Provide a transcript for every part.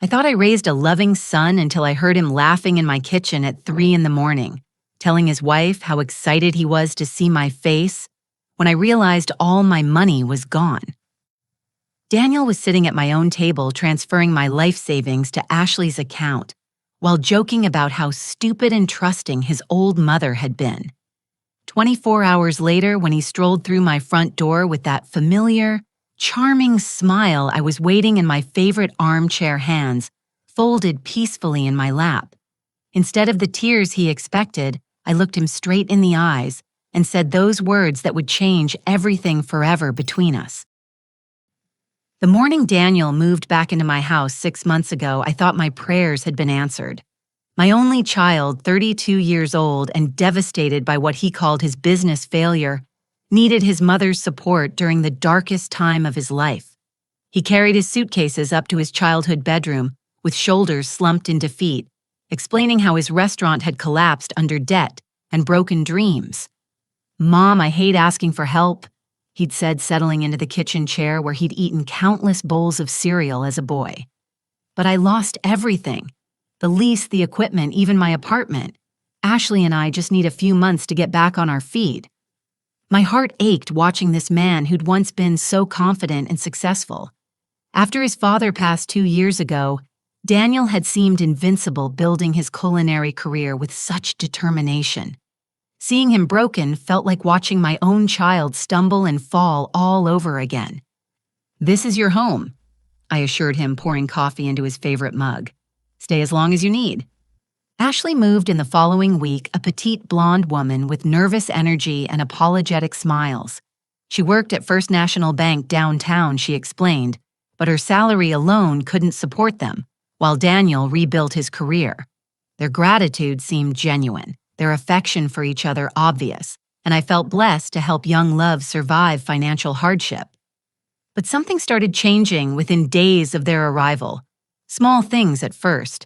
I thought I raised a loving son until I heard him laughing in my kitchen at 3 in the morning, telling his wife how excited he was to see my face when I realized all my money was gone. Daniel was sitting at my own table transferring my life savings to Ashley's account while joking about how stupid and trusting his old mother had been. 24 hours later, when he strolled through my front door with that familiar, charming smile, I was waiting in my favorite armchair hands, folded peacefully in my lap. Instead of the tears he expected, I looked him straight in the eyes and said those words that would change everything forever between us. The morning Daniel moved back into my house 6 months ago, I thought my prayers had been answered. My only child, 32 years old and devastated by what he called his business failure, needed his mother's support during the darkest time of his life. He carried his suitcases up to his childhood bedroom with shoulders slumped in defeat, explaining how his restaurant had collapsed under debt and broken dreams. "Mom, I hate asking for help," he'd said, settling into the kitchen chair where he'd eaten countless bowls of cereal as a boy. "But I lost everything. The lease, the equipment, even my apartment. Ashley and I just need a few months to get back on our feet." My heart ached watching this man who'd once been so confident and successful. After his father passed 2 years ago, Daniel had seemed invincible, building his culinary career with such determination. Seeing him broken felt like watching my own child stumble and fall all over again. "This is your home," I assured him, pouring coffee into his favorite mug. "Stay as long as you need." Ashley moved in the following week, a petite blonde woman with nervous energy and apologetic smiles. She worked at First National Bank downtown, she explained, but her salary alone couldn't support them, while Daniel rebuilt his career. Their gratitude seemed genuine, their affection for each other obvious, and I felt blessed to help young loves survive financial hardship. But something started changing within days of their arrival. Small things at first.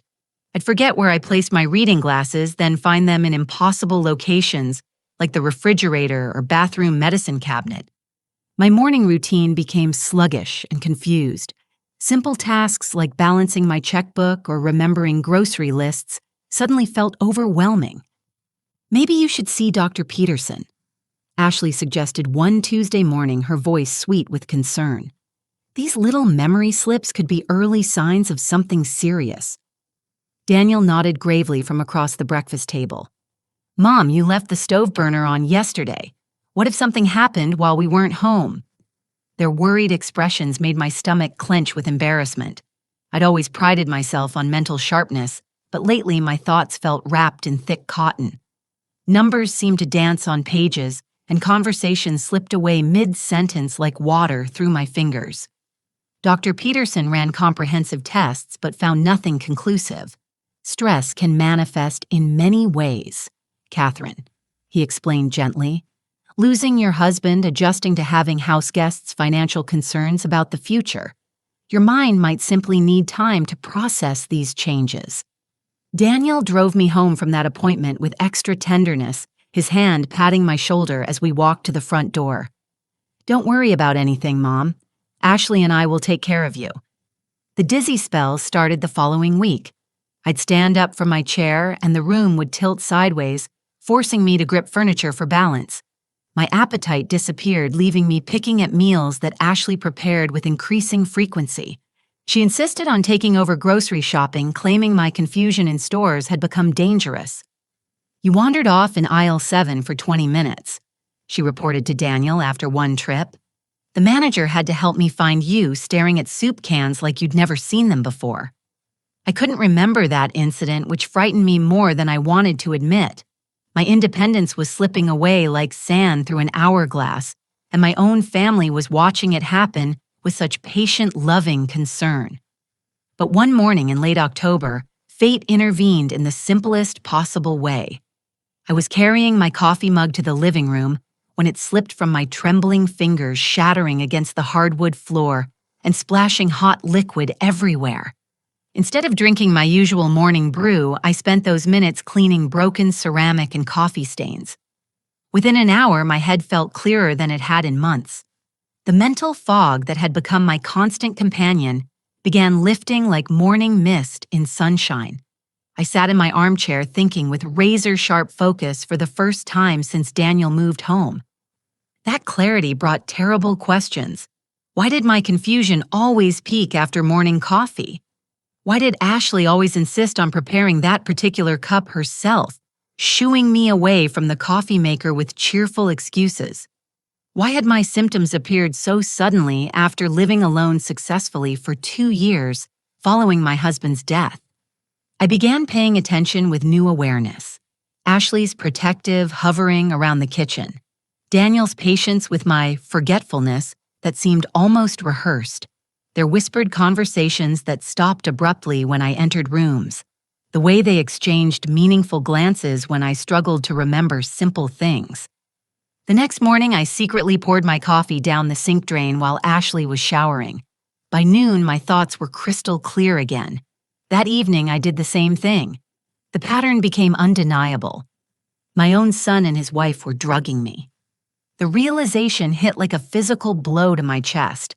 I'd forget where I placed my reading glasses, then find them in impossible locations, like the refrigerator or bathroom medicine cabinet. My morning routine became sluggish and confused. Simple tasks like balancing my checkbook or remembering grocery lists suddenly felt overwhelming. "Maybe you should see Dr. Peterson," Ashley suggested one Tuesday morning, her voice sweet with concern. These little memory slips could be early signs of something serious. Daniel nodded gravely from across the breakfast table. "Mom, you left the stove burner on yesterday. What if something happened while we weren't home?" Their worried expressions made my stomach clench with embarrassment. I'd always prided myself on mental sharpness, but lately my thoughts felt wrapped in thick cotton. Numbers seemed to dance on pages, and conversations slipped away mid-sentence like water through my fingers. Dr. Peterson ran comprehensive tests but found nothing conclusive. "Stress can manifest in many ways, Catherine," he explained gently. "Losing your husband, adjusting to having house guests' financial concerns about the future. Your mind might simply need time to process these changes." Daniel drove me home from that appointment with extra tenderness, his hand patting my shoulder as we walked to the front door. "Don't worry about anything, Mom. Ashley and I will take care of you." The dizzy spells started the following week. I'd stand up from my chair and the room would tilt sideways, forcing me to grip furniture for balance. My appetite disappeared, leaving me picking at meals that Ashley prepared with increasing frequency. She insisted on taking over grocery shopping, claiming my confusion in stores had become dangerous. "You wandered off in aisle 7 for 20 minutes, she reported to Daniel after one trip. "The manager had to help me find you staring at soup cans like you'd never seen them before." I couldn't remember that incident, which frightened me more than I wanted to admit. My independence was slipping away like sand through an hourglass, and my own family was watching it happen with such patient, loving concern. But one morning in late October, fate intervened in the simplest possible way. I was carrying my coffee mug to the living room when it slipped from my trembling fingers, shattering against the hardwood floor and splashing hot liquid everywhere. Instead of drinking my usual morning brew, I spent those minutes cleaning broken ceramic and coffee stains. Within an hour, my head felt clearer than it had in months. The mental fog that had become my constant companion began lifting like morning mist in sunshine. I sat in my armchair thinking with razor-sharp focus for the first time since Daniel moved home. That clarity brought terrible questions. Why did my confusion always peak after morning coffee? Why did Ashley always insist on preparing that particular cup herself, shooing me away from the coffee maker with cheerful excuses? Why had my symptoms appeared so suddenly after living alone successfully for 2 years following my husband's death? I began paying attention with new awareness. Ashley's protective hovering around the kitchen. Daniel's patience with my forgetfulness that seemed almost rehearsed. Their whispered conversations that stopped abruptly when I entered rooms. The way they exchanged meaningful glances when I struggled to remember simple things. The next morning, I secretly poured my coffee down the sink drain while Ashley was showering. By noon, my thoughts were crystal clear again. That evening, I did the same thing. The pattern became undeniable. My own son and his wife were drugging me. The realization hit like a physical blow to my chest.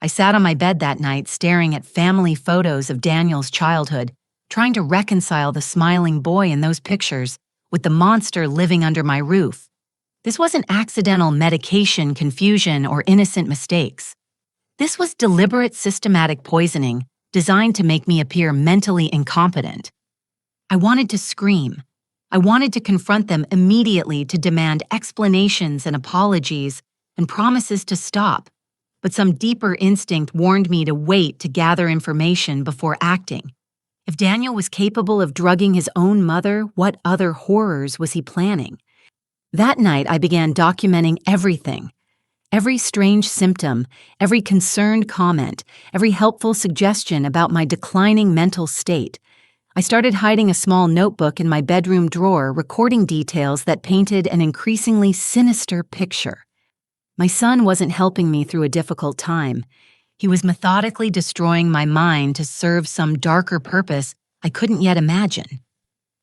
I sat on my bed that night staring at family photos of Daniel's childhood, trying to reconcile the smiling boy in those pictures with the monster living under my roof. This wasn't accidental medication confusion or innocent mistakes. This was deliberate systematic poisoning designed to make me appear mentally incompetent. I wanted to scream. I wanted to confront them immediately to demand explanations and apologies and promises to stop. But some deeper instinct warned me to wait to gather information before acting. If Daniel was capable of drugging his own mother, what other horrors was he planning? That night, I began documenting everything. Every strange symptom, every concerned comment, every helpful suggestion about my declining mental state. I started hiding a small notebook in my bedroom drawer, recording details that painted an increasingly sinister picture. My son wasn't helping me through a difficult time. He was methodically destroying my mind to serve some darker purpose I couldn't yet imagine.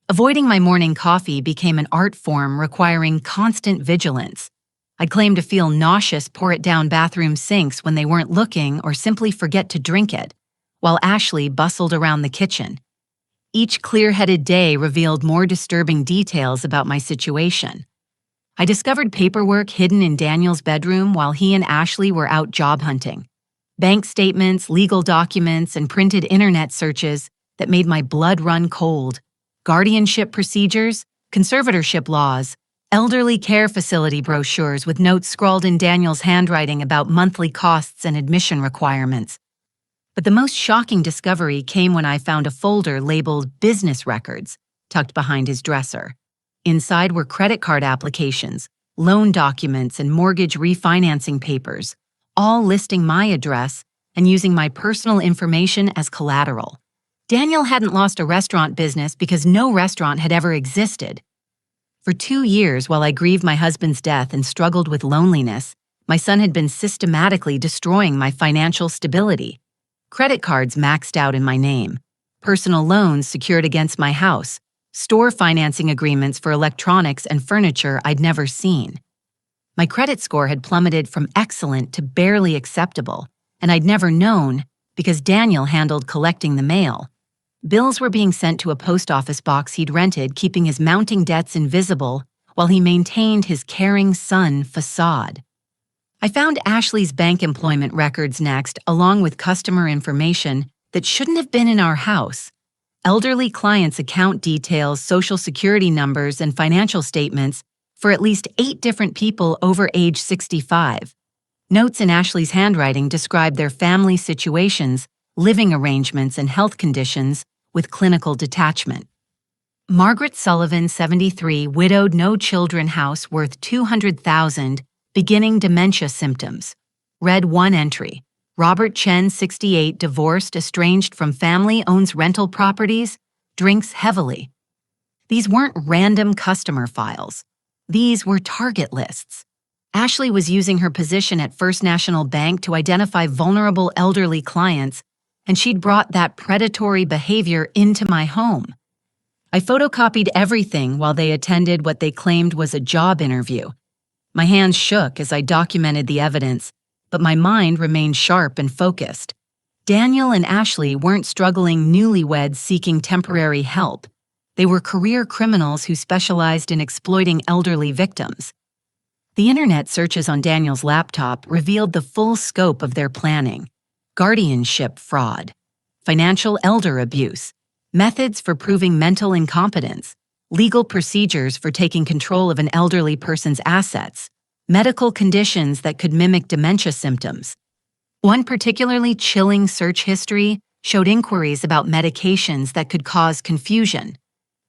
Avoiding my morning coffee became an art form requiring constant vigilance. I'd claim to feel nauseous, pour it down bathroom sinks when they weren't looking, or simply forget to drink it, while Ashley bustled around the kitchen. Each clear-headed day revealed more disturbing details about my situation. I discovered paperwork hidden in Daniel's bedroom while he and Ashley were out job hunting. Bank statements, legal documents, and printed internet searches that made my blood run cold. Guardianship procedures, conservatorship laws, elderly care facility brochures with notes scrawled in Daniel's handwriting about monthly costs and admission requirements. But the most shocking discovery came when I found a folder labeled business records tucked behind his dresser. Inside were credit card applications, loan documents, and mortgage refinancing papers, all listing my address and using my personal information as collateral. Daniel hadn't lost a restaurant business because no restaurant had ever existed. For 2 years, while I grieved my husband's death and struggled with loneliness, my son had been systematically destroying my financial stability. Credit cards maxed out in my name, personal loans secured against my house, store financing agreements for electronics and furniture I'd never seen. My credit score had plummeted from excellent to barely acceptable, and I'd never known because Daniel handled collecting the mail. Bills were being sent to a post office box he'd rented, keeping his mounting debts invisible while he maintained his caring son facade. I found Ashley's bank employment records next, along with customer information that shouldn't have been in our house. Elderly clients' account details, social security numbers, and financial statements for at least 8 different people over age 65. Notes in Ashley's handwriting described their family situations, living arrangements, and health conditions with clinical detachment. Margaret Sullivan, 73, widowed, no children, house worth $200,000, beginning dementia symptoms. Read one entry. Robert Chen, 68, divorced, estranged from family, owns rental properties, drinks heavily. These weren't random customer files. These were target lists. Ashley was using her position at First National Bank to identify vulnerable elderly clients, and she'd brought that predatory behavior into my home. I photocopied everything while they attended what they claimed was a job interview. My hands shook as I documented the evidence, but my mind remained sharp and focused. Daniel and Ashley weren't struggling newlyweds seeking temporary help. They were career criminals who specialized in exploiting elderly victims. The internet searches on Daniel's laptop revealed the full scope of their planning: guardianship fraud, financial elder abuse, methods for proving mental incompetence, legal procedures for taking control of an elderly person's assets, medical conditions that could mimic dementia symptoms. One particularly chilling search history showed inquiries about medications that could cause confusion,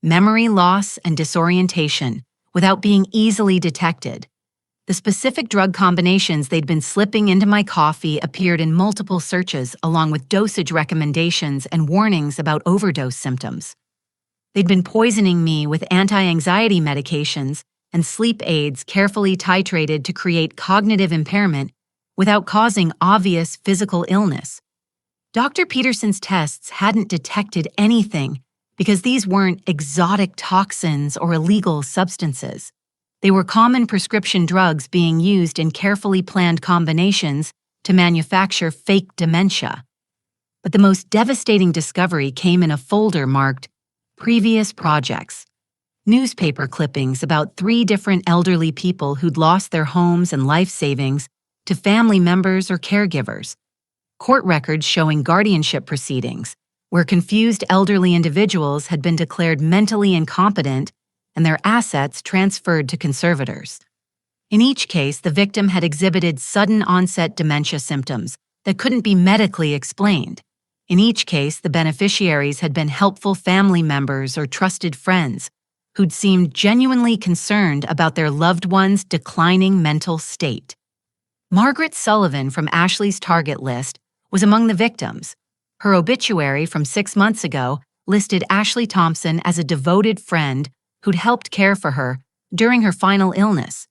memory loss, and disorientation without being easily detected. The specific drug combinations they'd been slipping into my coffee appeared in multiple searches, along with dosage recommendations and warnings about overdose symptoms. They'd been poisoning me with anti-anxiety medications and sleep aids carefully titrated to create cognitive impairment without causing obvious physical illness. Dr. Peterson's tests hadn't detected anything because these weren't exotic toxins or illegal substances. They were common prescription drugs being used in carefully planned combinations to manufacture fake dementia. But the most devastating discovery came in a folder marked Previous Projects. Newspaper clippings about 3 different elderly people who'd lost their homes and life savings to family members or caregivers. Court records showing guardianship proceedings, where confused elderly individuals had been declared mentally incompetent and their assets transferred to conservators. In each case, the victim had exhibited sudden onset dementia symptoms that couldn't be medically explained. In each case, the beneficiaries had been helpful family members or trusted friends who'd seemed genuinely concerned about their loved one's declining mental state. Margaret Sullivan from Ashley's target list was among the victims. Her obituary from 6 months ago listed Ashley Thompson as a devoted friend who'd helped care for her during her final illness.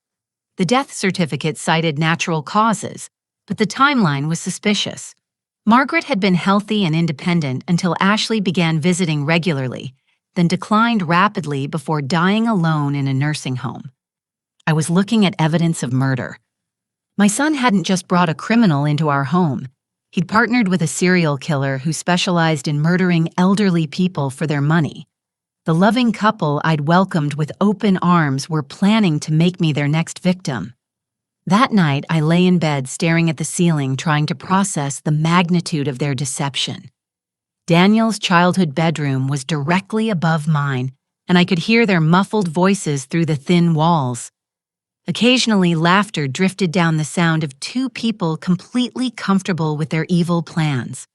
The death certificate cited natural causes, but the timeline was suspicious. Margaret had been healthy and independent until Ashley began visiting regularly, then declined rapidly before dying alone in a nursing home. I was looking at evidence of murder. My son hadn't just brought a criminal into our home. He'd partnered with a serial killer who specialized in murdering elderly people for their money. The loving couple I'd welcomed with open arms were planning to make me their next victim. That night, I lay in bed staring at the ceiling, trying to process the magnitude of their deception. Daniel's childhood bedroom was directly above mine, and I could hear their muffled voices through the thin walls. Occasionally, laughter drifted down the sound of 2 people completely comfortable with their evil plans.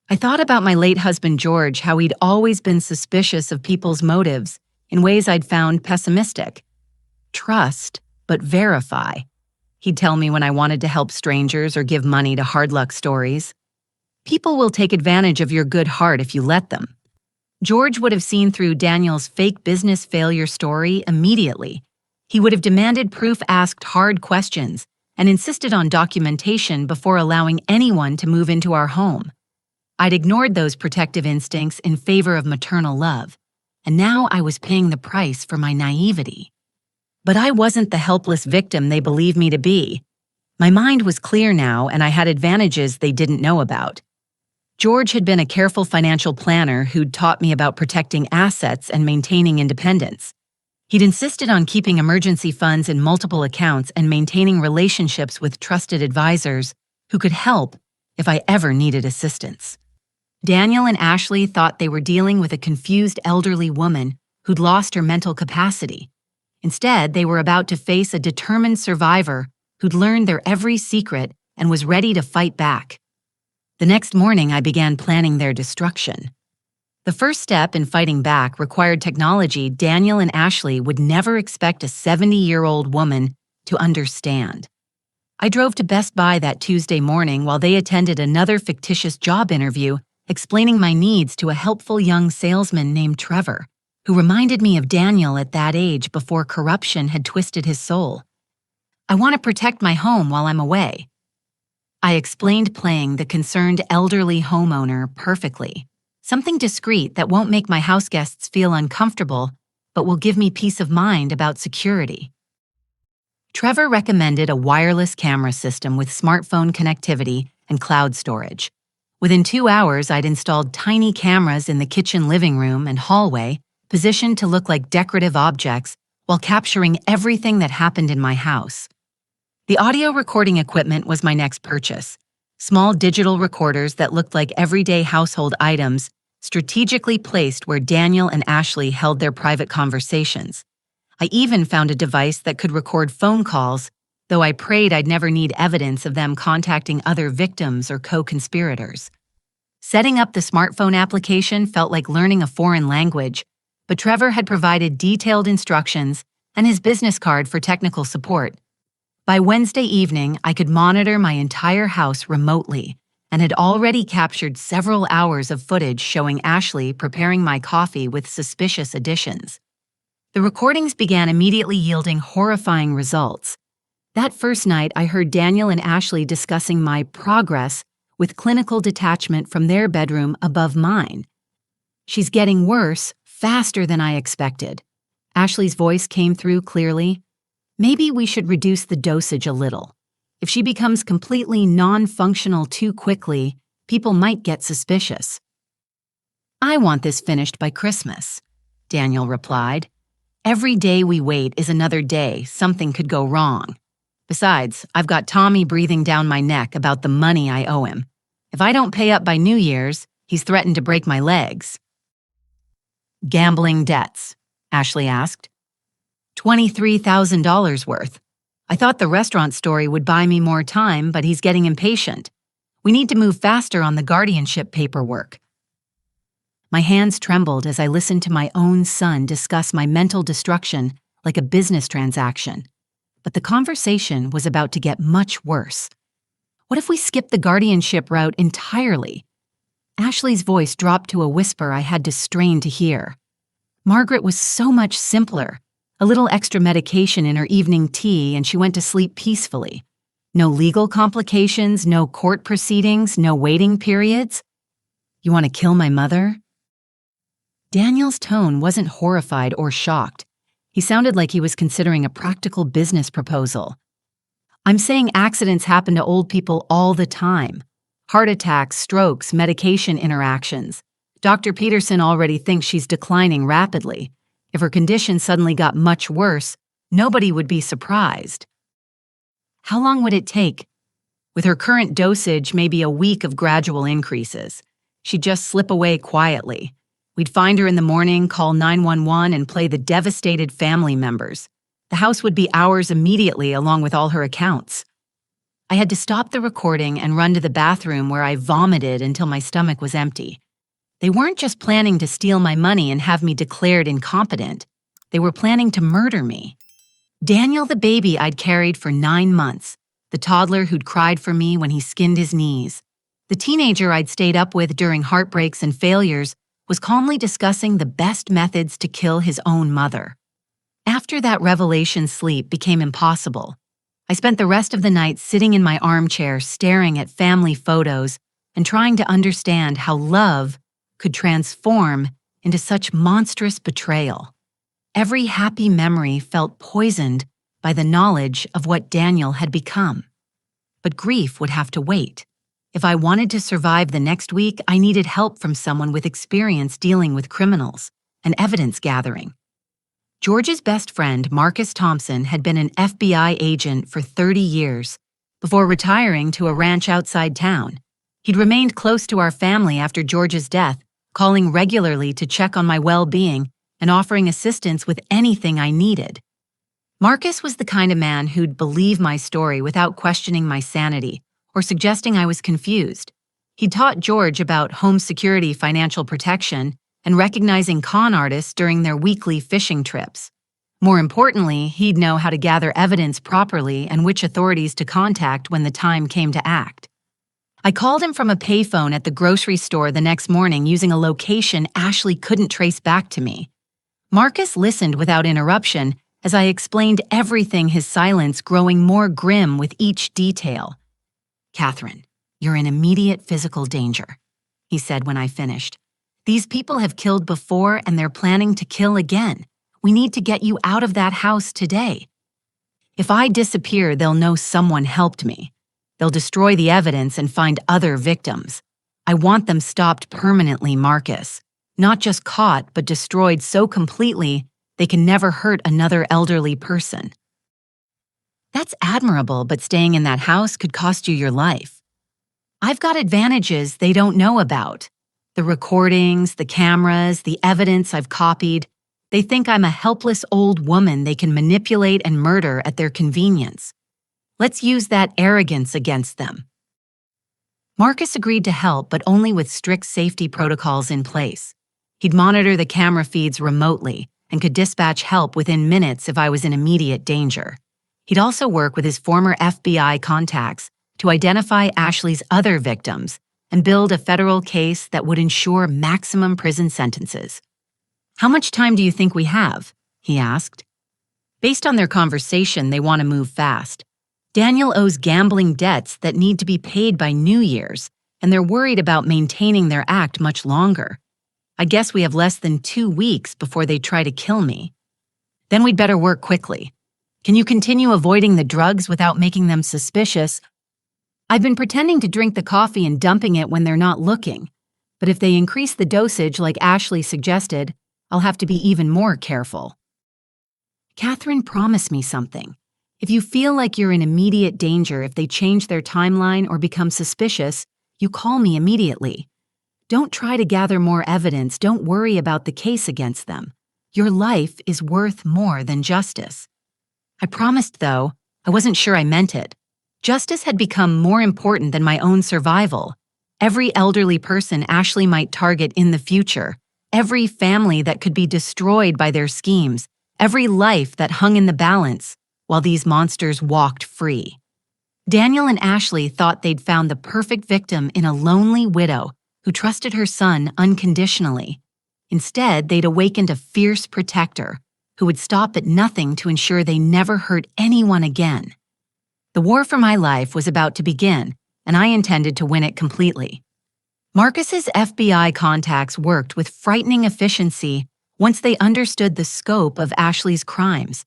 I thought about my late husband George, how he'd always been suspicious of people's motives in ways I'd found pessimistic. Trust, but verify. He'd tell me when I wanted to help strangers or give money to hard luck stories. People will take advantage of your good heart if you let them. George would have seen through Daniel's fake business failure story immediately. He would have demanded proof, asked hard questions, and insisted on documentation before allowing anyone to move into our home. I'd ignored those protective instincts in favor of maternal love, and now I was paying the price for my naivety. But I wasn't the helpless victim they believed me to be. My mind was clear now, and I had advantages they didn't know about. George had been a careful financial planner who'd taught me about protecting assets and maintaining independence. He'd insisted on keeping emergency funds in multiple accounts and maintaining relationships with trusted advisors who could help if I ever needed assistance. Daniel and Ashley thought they were dealing with a confused elderly woman who'd lost her mental capacity. Instead, they were about to face a determined survivor who'd learned their every secret and was ready to fight back. The next morning, I began planning their destruction. The first step in fighting back required technology Daniel and Ashley would never expect a 70-year-old woman to understand. I drove to Best Buy that Tuesday morning while they attended another fictitious job interview, explaining my needs to a helpful young salesman named Trevor, who reminded me of Daniel at that age before corruption had twisted his soul. I want to protect my home while I'm away. I explained playing the concerned elderly homeowner perfectly. Something discreet that won't make my house guests feel uncomfortable, but will give me peace of mind about security. Trevor recommended a wireless camera system with smartphone connectivity and cloud storage. Within 2 hours, I'd installed tiny cameras in the kitchen living room and hallway, positioned to look like decorative objects while capturing everything that happened in my house. The audio recording equipment was my next purchase. Small digital recorders that looked like everyday household items, strategically placed where Daniel and Ashley held their private conversations. I even found a device that could record phone calls, though I prayed I'd never need evidence of them contacting other victims or co-conspirators. Setting up the smartphone application felt like learning a foreign language, but Trevor had provided detailed instructions and his business card for technical support. By Wednesday evening, I could monitor my entire house remotely and had already captured several hours of footage showing Ashley preparing my coffee with suspicious additions. The recordings began immediately yielding horrifying results. That first night, I heard Daniel and Ashley discussing my progress with clinical detachment from their bedroom above mine. "She's getting worse, faster than I expected." Ashley's voice came through clearly. "Maybe we should reduce the dosage a little. If she becomes completely non-functional too quickly, people might get suspicious." "I want this finished by Christmas," Daniel replied. "Every day we wait is another day something could go wrong. Besides, I've got Tommy breathing down my neck about the money I owe him. If I don't pay up by New Year's, he's threatened to break my legs." "Gambling debts?" Ashley asked. $23,000 worth. I thought the restaurant story would buy me more time, but he's getting impatient. We need to move faster on the guardianship paperwork." My hands trembled as I listened to my own son discuss my mental destruction like a business transaction. But the conversation was about to get much worse. What if we skipped the guardianship route entirely? Ashley's voice dropped to a whisper I had to strain to hear. Margaret was so much simpler. A little extra medication in her evening tea and she went to sleep peacefully. No legal complications, no court proceedings, no waiting periods. "You want to kill my mother?" Daniel's tone wasn't horrified or shocked. He sounded like he was considering a practical business proposal. "I'm saying accidents happen to old people all the time. Heart attacks, strokes, medication interactions. Dr. Peterson already thinks she's declining rapidly. If her condition suddenly got much worse, nobody would be surprised." "How long would it take?" "With her current dosage, maybe a week of gradual increases. She'd just slip away quietly. We'd find her in the morning, call 911, and play the devastated family members. The house would be ours immediately, along with all her accounts." I had to stop the recording and run to the bathroom where I vomited until my stomach was empty. They weren't just planning to steal my money and have me declared incompetent. They were planning to murder me. Daniel, the baby I'd carried for 9 months, the toddler who'd cried for me when he skinned his knees, the teenager I'd stayed up with during heartbreaks and failures, was calmly discussing the best methods to kill his own mother. After that revelation, sleep became impossible. I spent the rest of the night sitting in my armchair staring at family photos and trying to understand how love could transform into such monstrous betrayal. Every happy memory felt poisoned by the knowledge of what Daniel had become. But grief would have to wait. If I wanted to survive the next week, I needed help from someone with experience dealing with criminals and evidence gathering. George's best friend, Marcus Thompson, had been an FBI agent for 30 years before retiring to a ranch outside town. He'd remained close to our family after George's death, calling regularly to check on my well-being and offering assistance with anything I needed. Marcus was the kind of man who'd believe my story without questioning my sanity or suggesting I was confused. He taught George about home security financial protection and recognizing con artists during their weekly fishing trips. More importantly, he'd know how to gather evidence properly and which authorities to contact when the time came to act. I called him from a payphone at the grocery store the next morning using a location Ashley couldn't trace back to me. Marcus listened without interruption as I explained everything, his silence growing more grim with each detail. "Catherine, you're in immediate physical danger," he said when I finished. "These people have killed before and they're planning to kill again. We need to get you out of that house today. If I disappear, they'll know someone helped me. They'll destroy the evidence and find other victims. I want them stopped permanently, Marcus. Not just caught, but destroyed so completely they can never hurt another elderly person. That's admirable, but staying in that house could cost you your life. I've got advantages they don't know about. The recordings, the cameras, the evidence I've copied. They think I'm a helpless old woman they can manipulate and murder at their convenience. Let's use that arrogance against them. Marcus agreed to help, but only with strict safety protocols in place. He'd monitor the camera feeds remotely and could dispatch help within minutes if I was in immediate danger. He'd also work with his former FBI contacts to identify Ashley's other victims and build a federal case that would ensure maximum prison sentences. "How much time do you think we have?" he asked. Based on their conversation, they want to move fast. Daniel owes gambling debts that need to be paid by New Year's, and they're worried about maintaining their act much longer. I guess we have less than 2 weeks before they try to kill me. Then we'd better work quickly. Can you continue avoiding the drugs without making them suspicious? I've been pretending to drink the coffee and dumping it when they're not looking, but if they increase the dosage like Ashley suggested, I'll have to be even more careful. Catherine, promise me something. If you feel like you're in immediate danger if they change their timeline or become suspicious, you call me immediately. Don't try to gather more evidence. Don't worry about the case against them. Your life is worth more than justice. I promised, though. I wasn't sure I meant it. Justice had become more important than my own survival. Every elderly person Ashley might target in the future, every family that could be destroyed by their schemes, every life that hung in the balance while these monsters walked free. Daniel and Ashley thought they'd found the perfect victim in a lonely widow who trusted her son unconditionally. Instead, they'd awakened a fierce protector who would stop at nothing to ensure they never hurt anyone again. The war for my life was about to begin, and I intended to win it completely. Marcus's FBI contacts worked with frightening efficiency once they understood the scope of Ashley's crimes.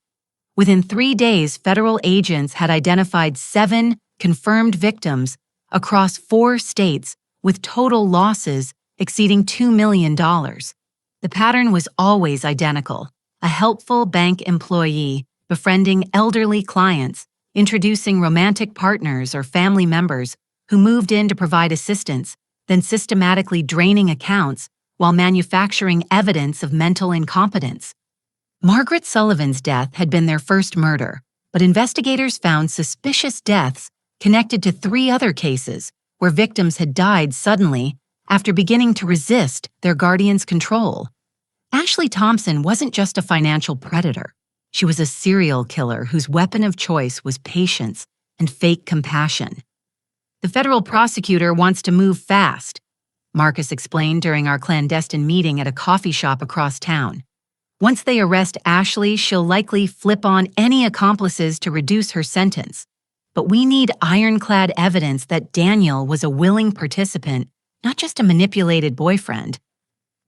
Within 3 days, federal agents had identified 7 confirmed victims across 4 states with total losses exceeding $2 million. The pattern was always identical: a helpful bank employee befriending elderly clients, introducing romantic partners or family members who moved in to provide assistance, then systematically draining accounts while manufacturing evidence of mental incompetence. Margaret Sullivan's death had been their first murder, but investigators found suspicious deaths connected to 3 other cases where victims had died suddenly after beginning to resist their guardian's control. Ashley Thompson wasn't just a financial predator. She was a serial killer whose weapon of choice was patience and fake compassion. "The federal prosecutor wants to move fast," Marcus explained during our clandestine meeting at a coffee shop across town. "Once they arrest Ashley, she'll likely flip on any accomplices to reduce her sentence. But we need ironclad evidence that Daniel was a willing participant, not just a manipulated boyfriend."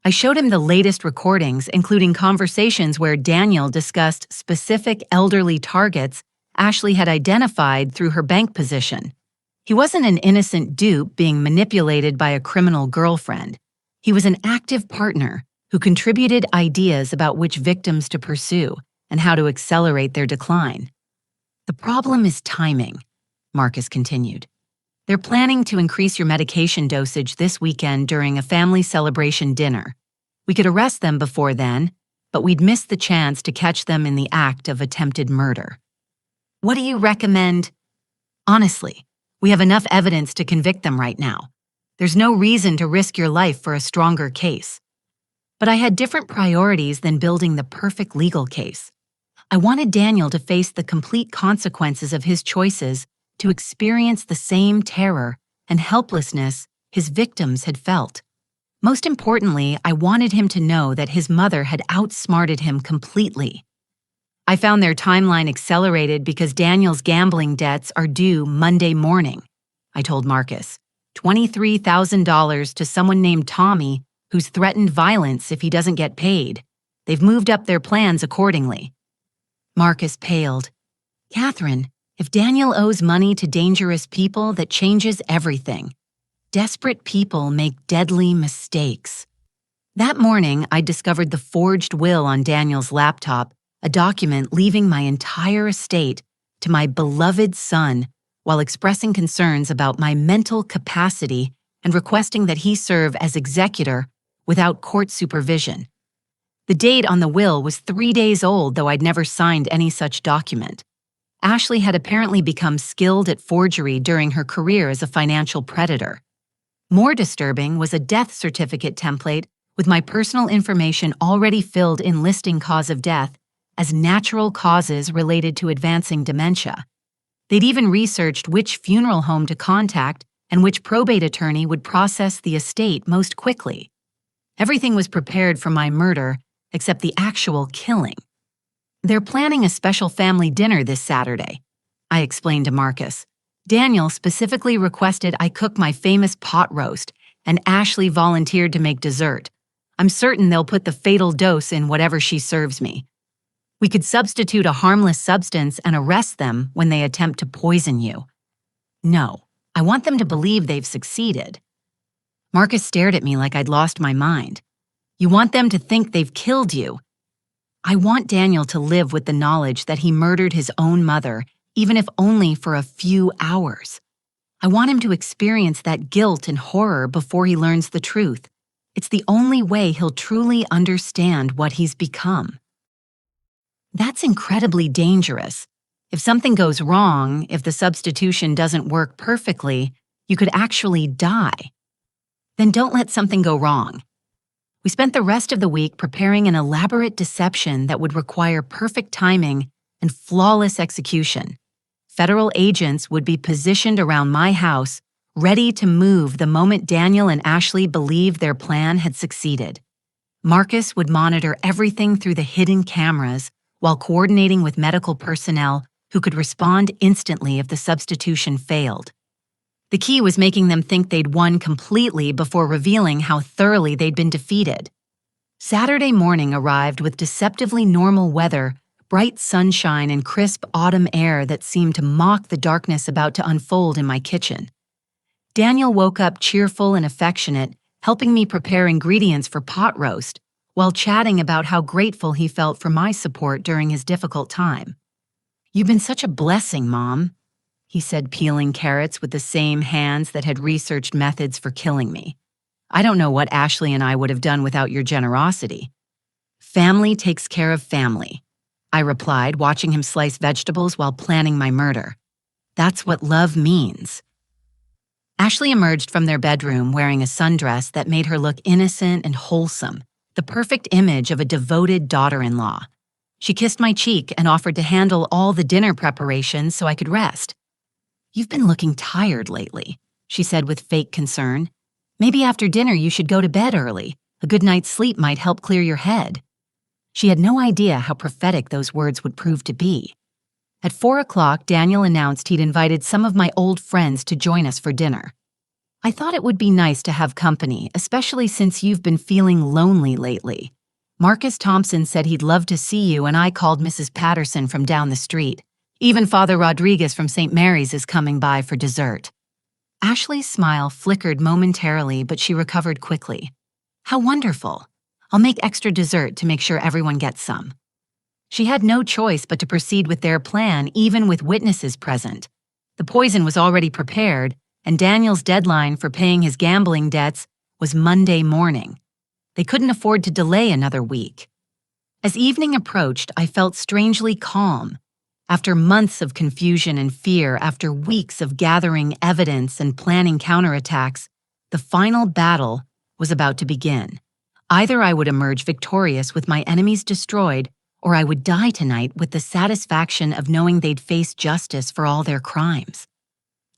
I showed him the latest recordings, including conversations where Daniel discussed specific elderly targets Ashley had identified through her bank position. He wasn't an innocent dupe being manipulated by a criminal girlfriend. He was an active partner who contributed ideas about which victims to pursue and how to accelerate their decline. "The problem is timing," Marcus continued. "They're planning to increase your medication dosage this weekend during a family celebration dinner. We could arrest them before then, but we'd miss the chance to catch them in the act of attempted murder. What do you recommend?" "Honestly, we have enough evidence to convict them right now. There's no reason to risk your life for a stronger case." But I had different priorities than building the perfect legal case. I wanted Daniel to face the complete consequences of his choices, to experience the same terror and helplessness his victims had felt. Most importantly, I wanted him to know that his mother had outsmarted him completely. "I found their timeline accelerated because Daniel's gambling debts are due Monday morning," I told Marcus. $23,000 to someone named Tommy who's threatened violence if he doesn't get paid. They've moved up their plans accordingly. Marcus paled. "Catherine, if Daniel owes money to dangerous people, that changes everything. desperate people make deadly mistakes. That morning, I discovered the forged will on Daniel's laptop, a document leaving my entire estate to my beloved son while expressing concerns about my mental capacity and requesting that he serve as executor without court supervision. The date on the will was 3 days old, though I'd never signed any such document. Ashley had apparently become skilled at forgery during her career as a financial predator. More disturbing was a death certificate template with my personal information already filled in listing cause of death as natural causes related to advancing dementia. They'd even researched which funeral home to contact and which probate attorney would process the estate most quickly. Everything was prepared for my murder except the actual killing. "They're planning a special family dinner this Saturday," I explained to Marcus. "Daniel specifically requested I cook my famous pot roast, and Ashley volunteered to make dessert. I'm certain they'll put the fatal dose in whatever she serves me. We could substitute a harmless substance and arrest them when they attempt to poison you. No, I want them to believe they've succeeded." Marcus stared at me like I'd lost my mind. "You want them to think they've killed you?" "I want Daniel to live with the knowledge that he murdered his own mother, even if only for a few hours. I want him to experience that guilt and horror before he learns the truth. It's the only way he'll truly understand what he's become." That's incredibly dangerous. If something goes wrong, if the substitution doesn't work perfectly, you could actually die. Then don't let something go wrong. We spent the rest of the week preparing an elaborate deception that would require perfect timing and flawless execution. Federal agents would be positioned around my house, ready to move the moment Daniel and Ashley believed their plan had succeeded. Marcus would monitor everything through the hidden cameras while coordinating with medical personnel who could respond instantly if the substitution failed. The key was making them think they'd won completely before revealing how thoroughly they'd been defeated. Saturday morning arrived with deceptively normal weather, bright sunshine and crisp autumn air that seemed to mock the darkness about to unfold in my kitchen. Daniel woke up cheerful and affectionate, helping me prepare ingredients for pot roast, while chatting about how grateful he felt for my support during his difficult time. "You've been such a blessing, Mom," he said, peeling carrots with the same hands that had researched methods for killing me. "I don't know what Ashley and I would have done without your generosity." "Family takes care of family," I replied, watching him slice vegetables while planning my murder. "That's what love means." Ashley emerged from their bedroom wearing a sundress that made her look innocent and wholesome, the perfect image of a devoted daughter-in-law. She kissed my cheek and offered to handle all the dinner preparations so I could rest. "You've been looking tired lately," she said with fake concern. "Maybe after dinner you should go to bed early. A good night's sleep might help clear your head." She had no idea how prophetic those words would prove to be. At 4 o'clock, Daniel announced he'd invited some of my old friends to join us for dinner. "I thought it would be nice to have company, especially since you've been feeling lonely lately. Marcus Thompson said he'd love to see you, and I called Mrs. Patterson from down the street. Even Father Rodriguez from St. Mary's is coming by for dessert." Ashley's smile flickered momentarily, but she recovered quickly. "How wonderful. I'll make extra dessert to make sure everyone gets some." She had no choice but to proceed with their plan, even with witnesses present. The poison was already prepared, and Daniel's deadline for paying his gambling debts was Monday morning. They couldn't afford to delay another week. As evening approached, I felt strangely calm. After months of confusion and fear, after weeks of gathering evidence and planning counterattacks, the final battle was about to begin. Either I would emerge victorious with my enemies destroyed, or I would die tonight with the satisfaction of knowing they'd face justice for all their crimes.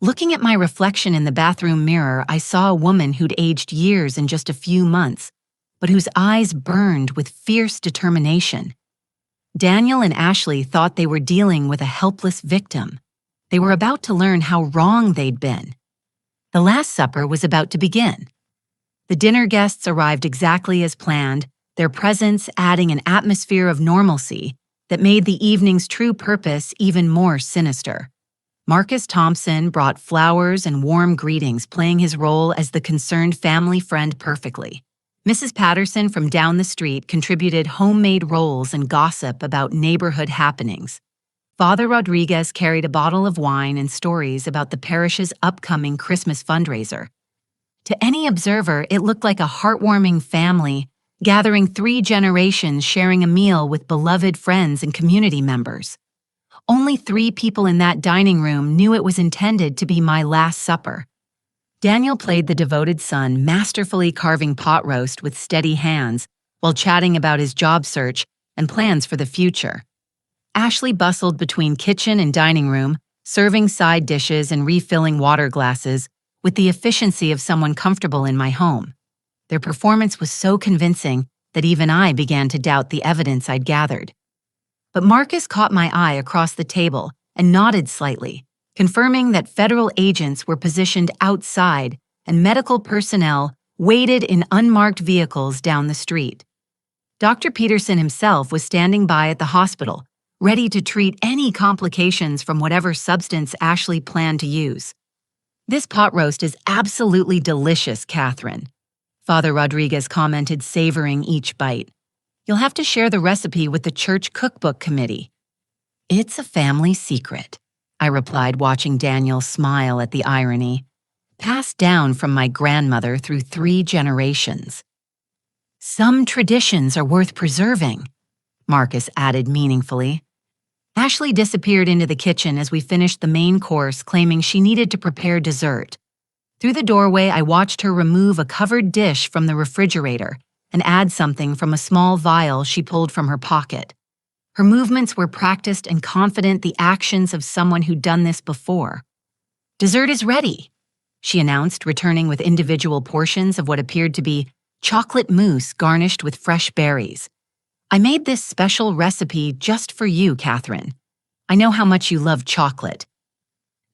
Looking at my reflection in the bathroom mirror, I saw a woman who'd aged years in just a few months, but whose eyes burned with fierce determination. Daniel and Ashley thought they were dealing with a helpless victim. They were about to learn how wrong they'd been. The Last Supper was about to begin. The dinner guests arrived exactly as planned, their presence adding an atmosphere of normalcy that made the evening's true purpose even more sinister. Marcus Thompson brought flowers and warm greetings, playing his role as the concerned family friend perfectly. Mrs. Patterson from down the street contributed homemade rolls and gossip about neighborhood happenings. Father Rodriguez carried a bottle of wine and stories about the parish's upcoming Christmas fundraiser. To any observer, it looked like a heartwarming family, gathering 3 generations sharing a meal with beloved friends and community members. Only 3 people in that dining room knew it was intended to be my last supper. Daniel played the devoted son, masterfully carving pot roast with steady hands while chatting about his job search and plans for the future. Ashley bustled between kitchen and dining room, serving side dishes and refilling water glasses with the efficiency of someone comfortable in my home. Their performance was so convincing that even I began to doubt the evidence I'd gathered. But Marcus caught my eye across the table and nodded slightly, confirming that federal agents were positioned outside and medical personnel waited in unmarked vehicles down the street. Dr. Peterson himself was standing by at the hospital, ready to treat any complications from whatever substance Ashley planned to use. "This pot roast is absolutely delicious, Catherine," Father Rodriguez commented, savoring each bite. "You'll have to share the recipe with the church cookbook committee." "It's a family secret," I replied, watching Daniel smile at the irony. "Passed down from my grandmother through 3 generations." "Some traditions are worth preserving," Marcus added meaningfully. Ashley disappeared into the kitchen as we finished the main course, claiming she needed to prepare dessert. Through the doorway, I watched her remove a covered dish from the refrigerator and add something from a small vial she pulled from her pocket. Her movements were practiced and confident, the actions of someone who'd done this before. "Dessert is ready," she announced, returning with individual portions of what appeared to be chocolate mousse garnished with fresh berries. "I made this special recipe just for you, Catherine. I know how much you love chocolate."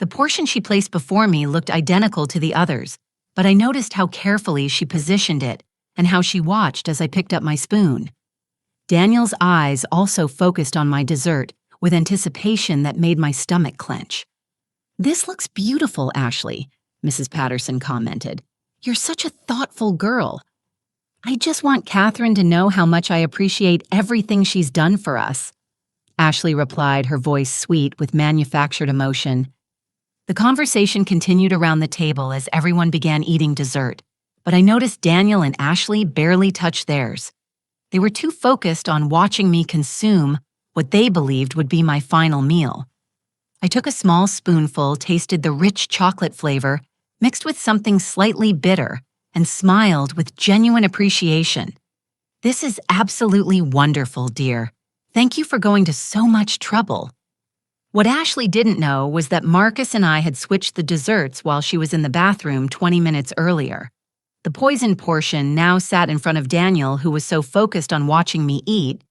The portion she placed before me looked identical to the others, but I noticed how carefully she positioned it and how she watched as I picked up my spoon. Daniel's eyes also focused on my dessert with anticipation that made my stomach clench. "This looks beautiful, Ashley," Mrs. Patterson commented. "You're such a thoughtful girl." "I just want Catherine to know how much I appreciate everything she's done for us," Ashley replied, her voice sweet with manufactured emotion. The conversation continued around the table as everyone began eating dessert, but I noticed Daniel and Ashley barely touched theirs. They were too focused on watching me consume what they believed would be my final meal. I took a small spoonful, tasted the rich chocolate flavor, mixed with something slightly bitter, and smiled with genuine appreciation. "This is absolutely wonderful, dear. Thank you for going to so much trouble." What Ashley didn't know was that Marcus and I had switched the desserts while she was in the bathroom 20 minutes earlier. The poisoned portion now sat in front of Daniel, who was so focused on watching me eat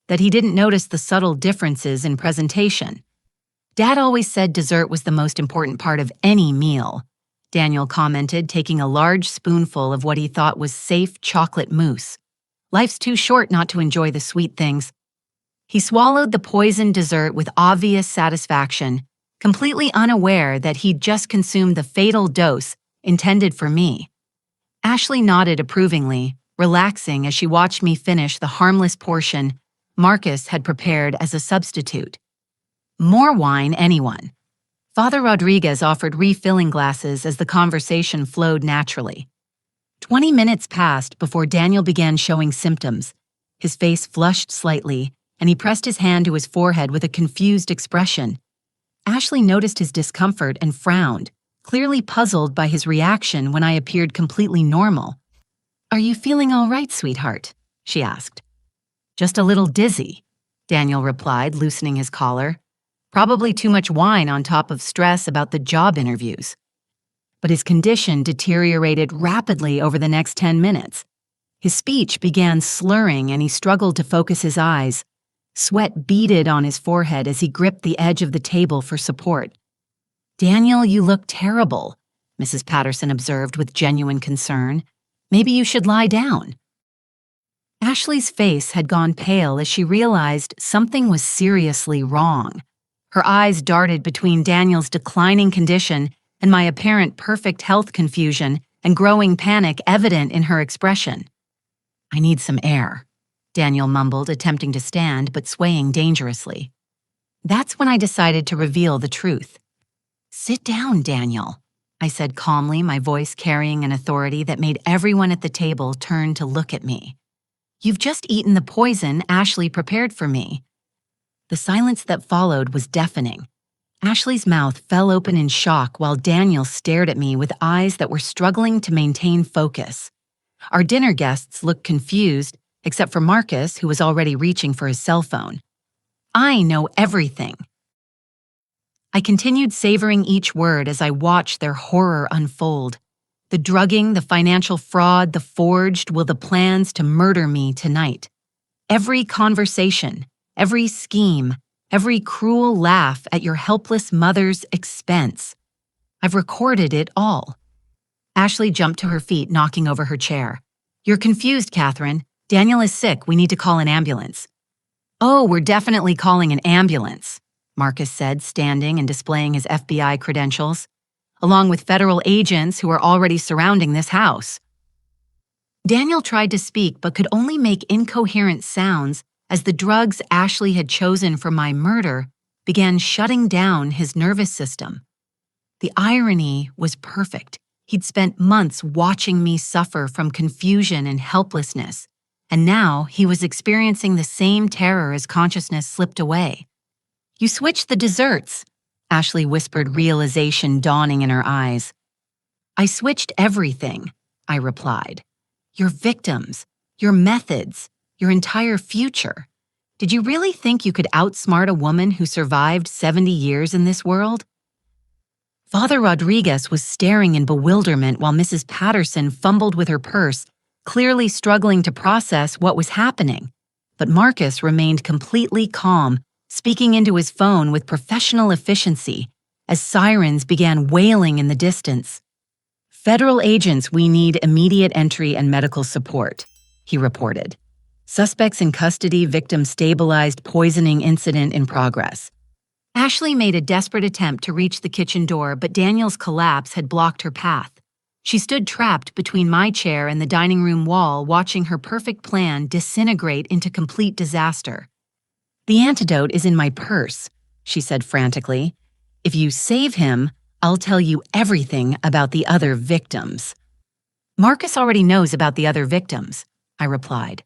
that he didn't notice the subtle differences in presentation. "Dad always said dessert was the most important part of any meal," Daniel commented, taking a large spoonful of what he thought was safe chocolate mousse. "Life's too short not to enjoy the sweet things." He swallowed the poisoned dessert with obvious satisfaction, completely unaware that he'd just consumed the fatal dose intended for me. Ashley nodded approvingly, relaxing as she watched me finish the harmless portion Marcus had prepared as a substitute. "More wine, anyone?" Father Rodriguez offered refilling glasses as the conversation flowed naturally. 20 minutes passed before Daniel began showing symptoms. His face flushed slightly, and he pressed his hand to his forehead with a confused expression. Ashley noticed his discomfort and frowned, clearly puzzled by his reaction when I appeared completely normal. "Are you feeling all right, sweetheart?" she asked. "Just a little dizzy," Daniel replied, loosening his collar. "Probably too much wine on top of stress about the job interviews." But his condition deteriorated rapidly over the next 10 minutes. His speech began slurring and he struggled to focus his eyes. Sweat beaded on his forehead as he gripped the edge of the table for support. "Daniel, you look terrible," Mrs. Patterson observed with genuine concern. "Maybe you should lie down." Ashley's face had gone pale as she realized something was seriously wrong. Her eyes darted between Daniel's declining condition and my apparent perfect health confusion and growing panic evident in her expression. "I need some air," Daniel mumbled, attempting to stand but swaying dangerously. That's when I decided to reveal the truth. "Sit down, Daniel," I said calmly, my voice carrying an authority that made everyone at the table turn to look at me. "You've just eaten the poison Ashley prepared for me." The silence that followed was deafening. Ashley's mouth fell open in shock while Daniel stared at me with eyes that were struggling to maintain focus. Our dinner guests looked confused, except for Marcus, who was already reaching for his cell phone. "I know everything." I continued savoring each word as I watched their horror unfold. The drugging, the financial fraud, the forged, the plans to murder me tonight. Every conversation, every scheme, every cruel laugh at your helpless mother's expense. I've recorded it all. Ashley jumped to her feet, knocking over her chair. "You're confused, Catherine. Daniel is sick. We need to call an ambulance." "Oh, we're definitely calling an ambulance," Marcus said, standing and displaying his FBI credentials, "along with federal agents who are already surrounding this house." Daniel tried to speak but could only make incoherent sounds as the drugs Ashley had chosen for my murder began shutting down his nervous system. The irony was perfect. He'd spent months watching me suffer from confusion and helplessness, and now he was experiencing the same terror as consciousness slipped away. "You switched the desserts," Ashley whispered, realization dawning in her eyes. "I switched everything," I replied. "Your victims, your methods, your entire future. Did you really think you could outsmart a woman who survived 70 years in this world?" Father Rodriguez was staring in bewilderment while Mrs. Patterson fumbled with her purse, clearly struggling to process what was happening. But Marcus remained completely calm, speaking into his phone with professional efficiency as sirens began wailing in the distance. "Federal agents, we need immediate entry and medical support," he reported. "Suspects in custody, victim stabilized, poisoning incident in progress." Ashley made a desperate attempt to reach the kitchen door, but Daniel's collapse had blocked her path. She stood trapped between my chair and the dining room wall, watching her perfect plan disintegrate into complete disaster. "The antidote is in my purse," she said frantically. "If you save him, I'll tell you everything about the other victims." "Marcus already knows about the other victims," I replied.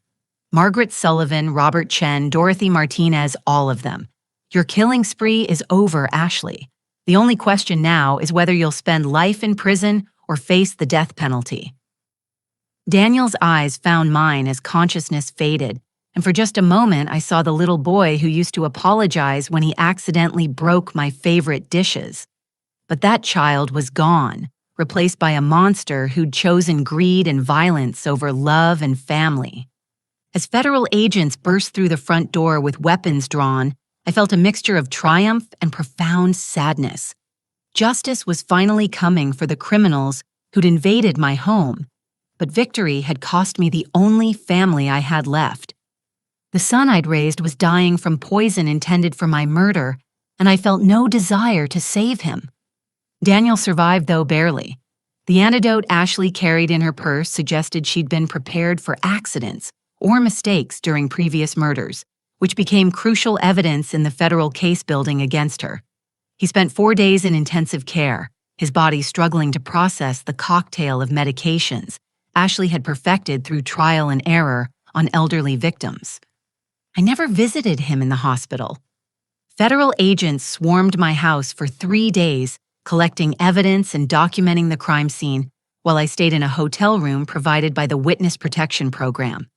"Margaret Sullivan, Robert Chen, Dorothy Martinez, all of them. Your killing spree is over, Ashley. The only question now is whether you'll spend life in prison or face the death penalty." Daniel's eyes found mine as consciousness faded, and for just a moment I saw the little boy who used to apologize when he accidentally broke my favorite dishes. But that child was gone, replaced by a monster who'd chosen greed and violence over love and family. As federal agents burst through the front door with weapons drawn, I felt a mixture of triumph and profound sadness. Justice was finally coming for the criminals who'd invaded my home, but victory had cost me the only family I had left. The son I'd raised was dying from poison intended for my murder, and I felt no desire to save him. Daniel survived, though barely. The antidote Ashley carried in her purse suggested she'd been prepared for accidents or mistakes during previous murders, which became crucial evidence in the federal case building against her. He spent 4 days in intensive care, his body struggling to process the cocktail of medications Ashley had perfected through trial and error on elderly victims. I never visited him in the hospital. Federal agents swarmed my house for 3 days, collecting evidence and documenting the crime scene, while I stayed in a hotel room provided by the Witness Protection Program.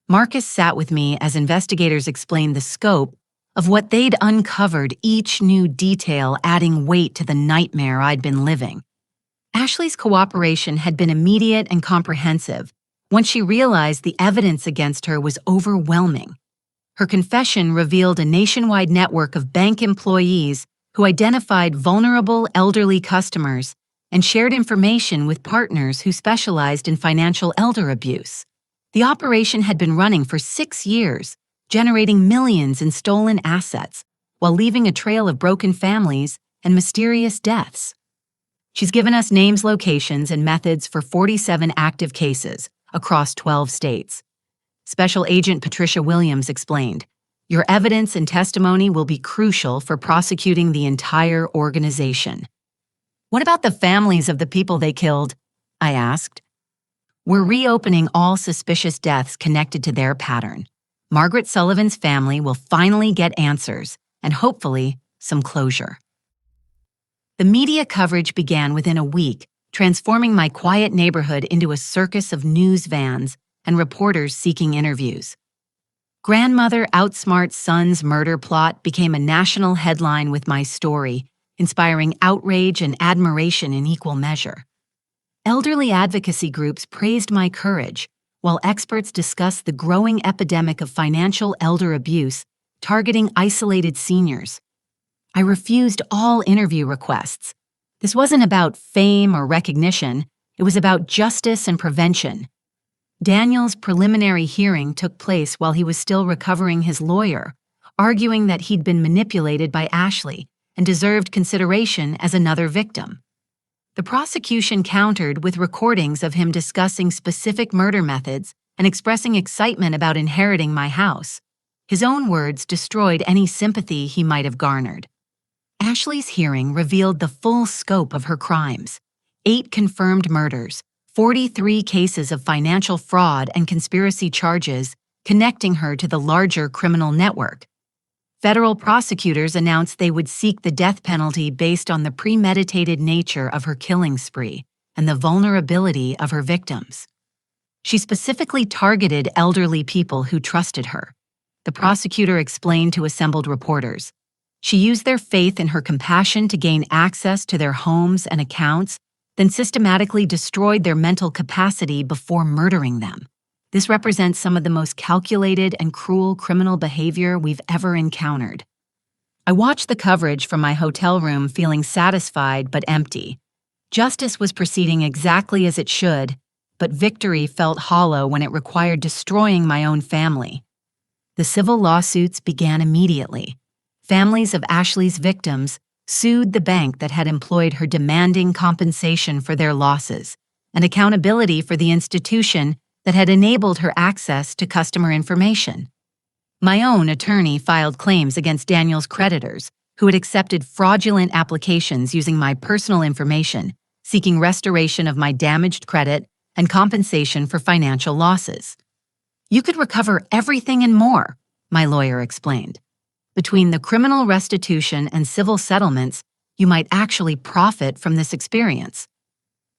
Marcus sat with me as investigators explained the scope of what they'd uncovered, each new detail adding weight to the nightmare I'd been living. Ashley's cooperation had been immediate and comprehensive once she realized the evidence against her was overwhelming. Her confession revealed a nationwide network of bank employees who identified vulnerable elderly customers and shared information with partners who specialized in financial elder abuse. The operation had been running for 6 years, generating millions in stolen assets, while leaving a trail of broken families and mysterious deaths. She's given us names, locations, and methods for 47 active cases across 12 states. Special Agent Patricia Williams explained, "Your evidence and testimony will be crucial for prosecuting the entire organization." "What about the families of the people they killed?" I asked. "We're reopening all suspicious deaths connected to their pattern. Margaret Sullivan's family will finally get answers and hopefully some closure." The media coverage began within a week, transforming my quiet neighborhood into a circus of news vans and reporters seeking interviews. "Grandmother outsmarts son's murder plot" became a national headline with my story, inspiring outrage and admiration in equal measure. Elderly advocacy groups praised my courage, while experts discussed the growing epidemic of financial elder abuse targeting isolated seniors. I refused all interview requests. This wasn't about fame or recognition, it was about justice and prevention. Daniel's preliminary hearing took place while he was still recovering his lawyer, arguing that he'd been manipulated by Ashley and deserved consideration as another victim. The prosecution countered with recordings of him discussing specific murder methods and expressing excitement about inheriting my house. His own words destroyed any sympathy he might have garnered. Ashley's hearing revealed the full scope of her crimes: 8 confirmed murders, 43 cases of financial fraud and conspiracy charges connecting her to the larger criminal network. Federal prosecutors announced they would seek the death penalty based on the premeditated nature of her killing spree and the vulnerability of her victims. She specifically targeted elderly people who trusted her. The prosecutor explained to assembled reporters. She used their faith in her compassion to gain access to their homes and accounts, then systematically destroyed their mental capacity before murdering them. This represents some of the most calculated and cruel criminal behavior we've ever encountered. I watched the coverage from my hotel room feeling satisfied but empty. Justice was proceeding exactly as it should, but victory felt hollow when it required destroying my own family. The civil lawsuits began immediately. Families of Ashley's victims sued the bank that had employed her, demanding compensation for their losses and accountability for the institution that had enabled her access to customer information. My own attorney filed claims against Daniel's creditors, who had accepted fraudulent applications using my personal information, seeking restoration of my damaged credit and compensation for financial losses. "You could recover everything and more," my lawyer explained. "Between the criminal restitution and civil settlements, you might actually profit from this experience."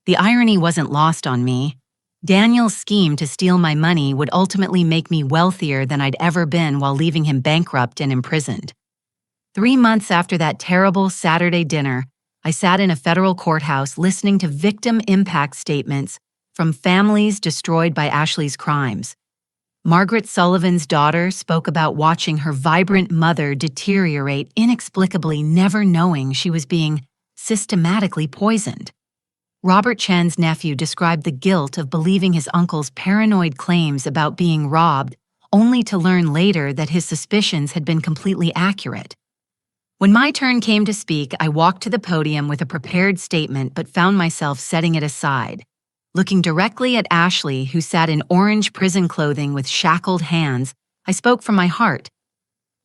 The irony wasn't lost on me. Daniel's scheme to steal my money would ultimately make me wealthier than I'd ever been while leaving him bankrupt and imprisoned. 3 months after that terrible Saturday dinner, I sat in a federal courthouse listening to victim impact statements from families destroyed by Ashley's crimes. Margaret Sullivan's daughter spoke about watching her vibrant mother deteriorate inexplicably, never knowing she was being systematically poisoned. Robert Chen's nephew described the guilt of believing his uncle's paranoid claims about being robbed, only to learn later that his suspicions had been completely accurate. When my turn came to speak, I walked to the podium with a prepared statement but found myself setting it aside. Looking directly at Ashley, who sat in orange prison clothing with shackled hands, I spoke from my heart.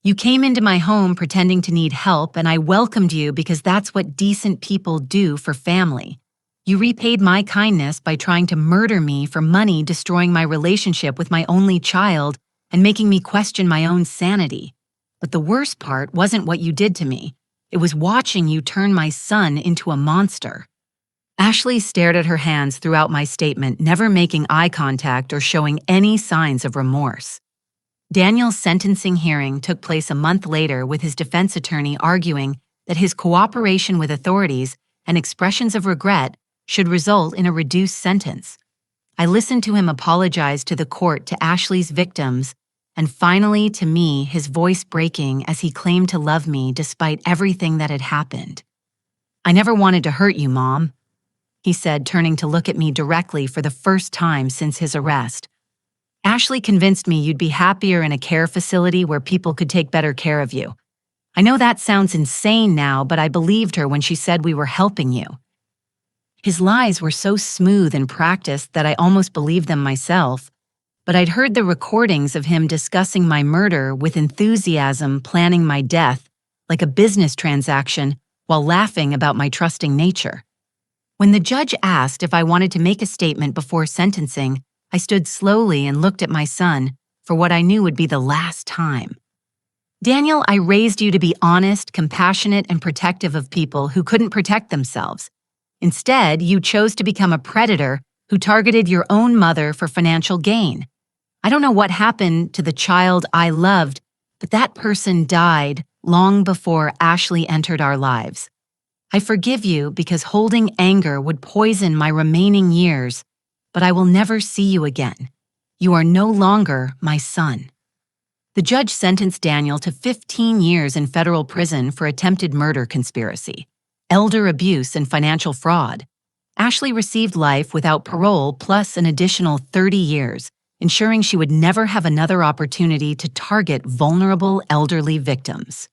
"You came into my home pretending to need help, and I welcomed you because that's what decent people do for family. You repaid my kindness by trying to murder me for money, destroying my relationship with my only child, and making me question my own sanity. But the worst part wasn't what you did to me. It was watching you turn my son into a monster." Ashley stared at her hands throughout my statement, never making eye contact or showing any signs of remorse. Daniel's sentencing hearing took place a month later, with his defense attorney arguing that his cooperation with authorities and expressions of regret should result in a reduced sentence. I listened to him apologize to the court, to Ashley's victims, and finally to me, his voice breaking as he claimed to love me despite everything that had happened. "I never wanted to hurt you, Mom," he said, turning to look at me directly for the first time since his arrest. "Ashley convinced me you'd be happier in a care facility where people could take better care of you. I know that sounds insane now, but I believed her when she said we were helping you. His lies were so smooth and practiced that I almost believed them myself, but I'd heard the recordings of him discussing my murder with enthusiasm, planning my death, like a business transaction, while laughing about my trusting nature. When the judge asked if I wanted to make a statement before sentencing, I stood slowly and looked at my son for what I knew would be the last time. Daniel, I raised you to be honest, compassionate, and protective of people who couldn't protect themselves. Instead, you chose to become a predator who targeted your own mother for financial gain. I don't know what happened to the child I loved, but that person died long before Ashley entered our lives. I forgive you because holding anger would poison my remaining years, but I will never see you again. You are no longer my son. The judge sentenced Daniel to 15 years in federal prison for attempted murder conspiracy, elder abuse, and financial fraud. Ashley received life without parole plus an additional 30 years, ensuring she would never have another opportunity to target vulnerable elderly victims.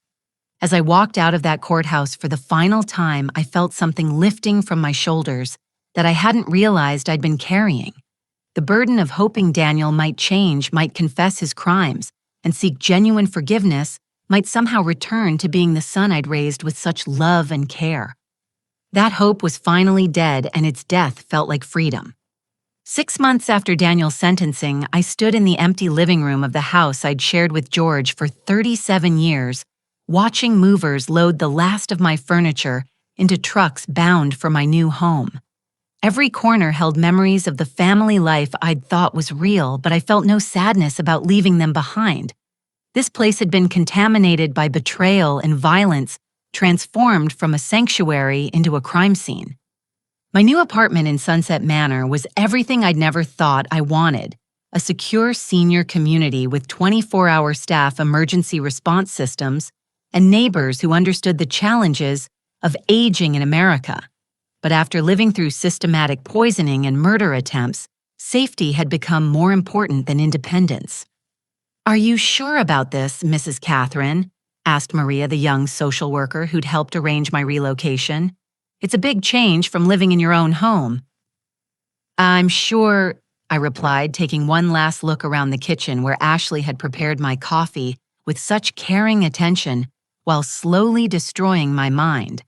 As I walked out of that courthouse for the final time, I felt something lifting from my shoulders that I hadn't realized I'd been carrying. The burden of hoping Daniel might change, might confess his crimes, and seek genuine forgiveness might somehow return to being the son I'd raised with such love and care. That hope was finally dead, and its death felt like freedom. 6 months after Daniel's sentencing, I stood in the empty living room of the house I'd shared with George for 37 years, watching movers load the last of my furniture into trucks bound for my new home. Every corner held memories of the family life I'd thought was real, but I felt no sadness about leaving them behind. This place had been contaminated by betrayal and violence, transformed from a sanctuary into a crime scene. My new apartment in Sunset Manor was everything I'd never thought I wanted: a secure senior community with 24-hour staff emergency response systems and neighbors who understood the challenges of aging in America. But after living through systematic poisoning and murder attempts, safety had become more important than independence. "Are you sure about this, Mrs. Catherine?" asked Maria, the young social worker who'd helped arrange my relocation. "It's a big change from living in your own home." "I'm sure," I replied, taking one last look around the kitchen where Ashley had prepared my coffee with such caring attention while slowly destroying my mind.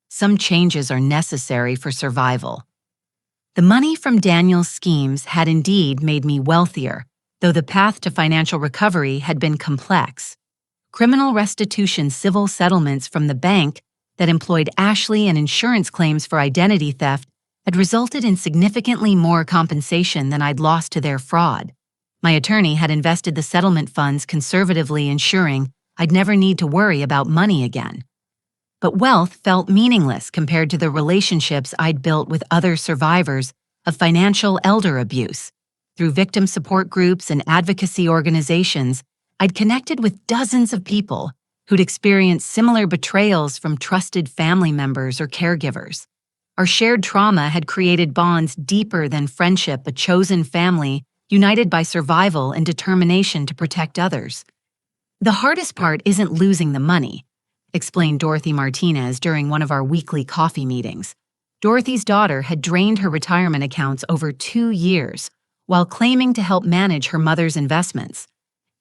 Some changes are necessary for survival. The money from Daniel's schemes had indeed made me wealthier, though the path to financial recovery had been complex. Criminal restitution civil settlements from the bank that employed Ashley and insurance claims for identity theft had resulted in significantly more compensation than I'd lost to their fraud. My attorney had invested the settlement funds conservatively, ensuring I'd never need to worry about money again. But wealth felt meaningless compared to the relationships I'd built with other survivors of financial elder abuse. Through victim support groups and advocacy organizations, I'd connected with dozens of people who'd experienced similar betrayals from trusted family members or caregivers. Our shared trauma had created bonds deeper than friendship, a chosen family united by survival and determination to protect others. "The hardest part isn't losing the money," explained Dorothy Martinez during one of our weekly coffee meetings. Dorothy's daughter had drained her retirement accounts over 2 years while claiming to help manage her mother's investments.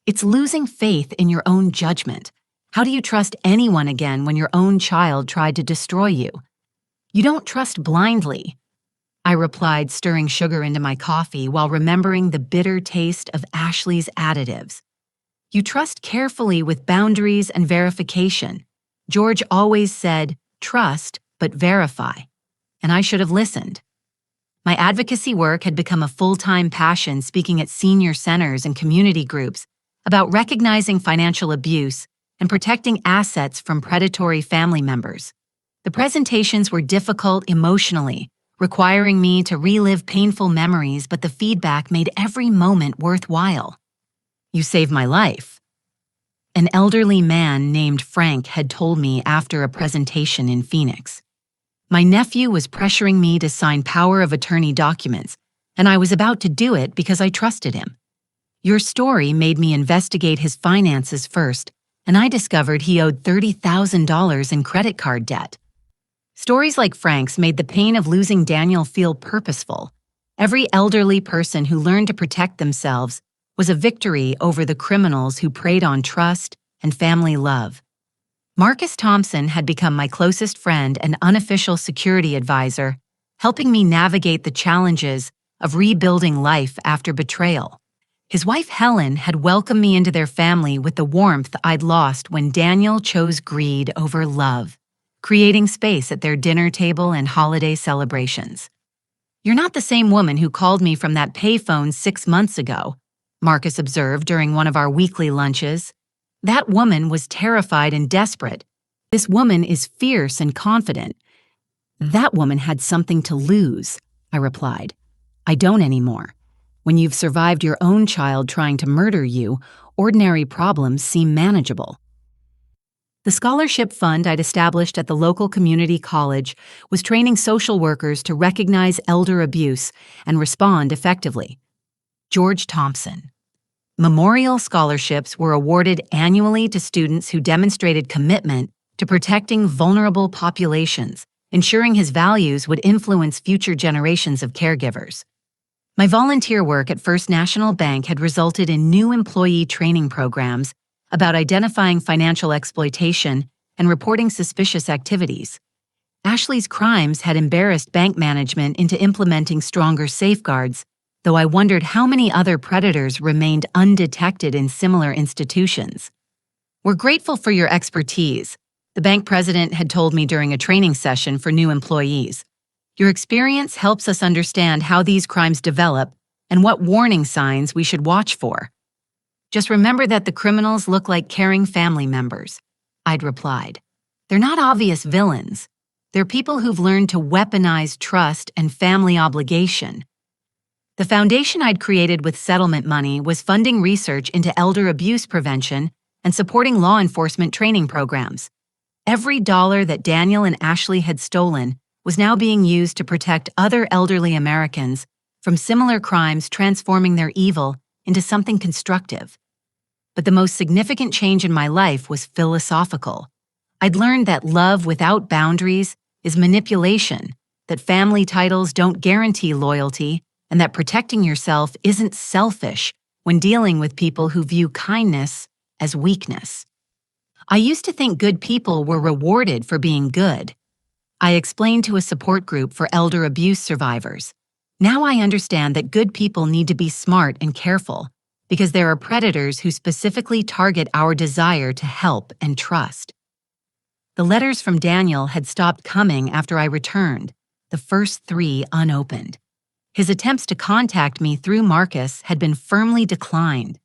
"It's losing faith in your own judgment. How do you trust anyone again when your own child tried to destroy you?" "You don't trust blindly," I replied, stirring sugar into my coffee while remembering the bitter taste of Ashley's additives. "You trust carefully with boundaries and verification. George always said, trust, but verify. And I should have listened." My advocacy work had become a full-time passion, speaking at senior centers and community groups about recognizing financial abuse and protecting assets from predatory family members. The presentations were difficult emotionally, requiring me to relive painful memories, but the feedback made every moment worthwhile. "You saved my life," an elderly man named Frank had told me after a presentation in Phoenix. My nephew was pressuring me to sign power of attorney documents, and I was about to do it because I trusted him. "Your story made me investigate his finances first, and I discovered he owed $30,000 in credit card debt. Stories like Frank's made the pain of losing Daniel feel purposeful. Every elderly person who learned to protect themselves was a victory over the criminals who preyed on trust and family love. Marcus Thompson had become my closest friend and unofficial security advisor, helping me navigate the challenges of rebuilding life after betrayal. His wife Helen had welcomed me into their family with the warmth I'd lost when Daniel chose greed over love, creating space at their dinner table and holiday celebrations. "You're not the same woman who called me from that payphone 6 months ago," Marcus observed during one of our weekly lunches. "That woman was terrified and desperate. This woman is fierce and confident." "That woman had something to lose," I replied. "I don't anymore. When you've survived your own child trying to murder you, ordinary problems seem manageable." The scholarship fund I'd established at the local community college was training social workers to recognize elder abuse and respond effectively. George Thompson. Memorial scholarships were awarded annually to students who demonstrated commitment to protecting vulnerable populations, ensuring his values would influence future generations of caregivers. My volunteer work at First National Bank had resulted in new employee training programs about identifying financial exploitation and reporting suspicious activities. Ashley's crimes had embarrassed bank management into implementing stronger safeguards, though I wondered how many other predators remained undetected in similar institutions. "We're grateful for your expertise," the bank president had told me during a training session for new employees. "Your experience helps us understand how these crimes develop and what warning signs we should watch for. Just remember that the criminals look like caring family members," I'd replied. "They're not obvious villains. They're people who've learned to weaponize trust and family obligation." The foundation I'd created with settlement money was funding research into elder abuse prevention and supporting law enforcement training programs. Every dollar that Daniel and Ashley had stolen was now being used to protect other elderly Americans from similar crimes, transforming their evil into something constructive. But the most significant change in my life was philosophical. I'd learned that love without boundaries is manipulation, that family titles don't guarantee loyalty, and that protecting yourself isn't selfish when dealing with people who view kindness as weakness. I used to think good people were rewarded for being good. I explained to a support group for elder abuse survivors. Now I understand that good people need to be smart and careful, because there are predators who specifically target our desire to help and trust. The letters from Daniel had stopped coming after I returned, the first 3 unopened. His attempts to contact me through Marcus had been firmly declined.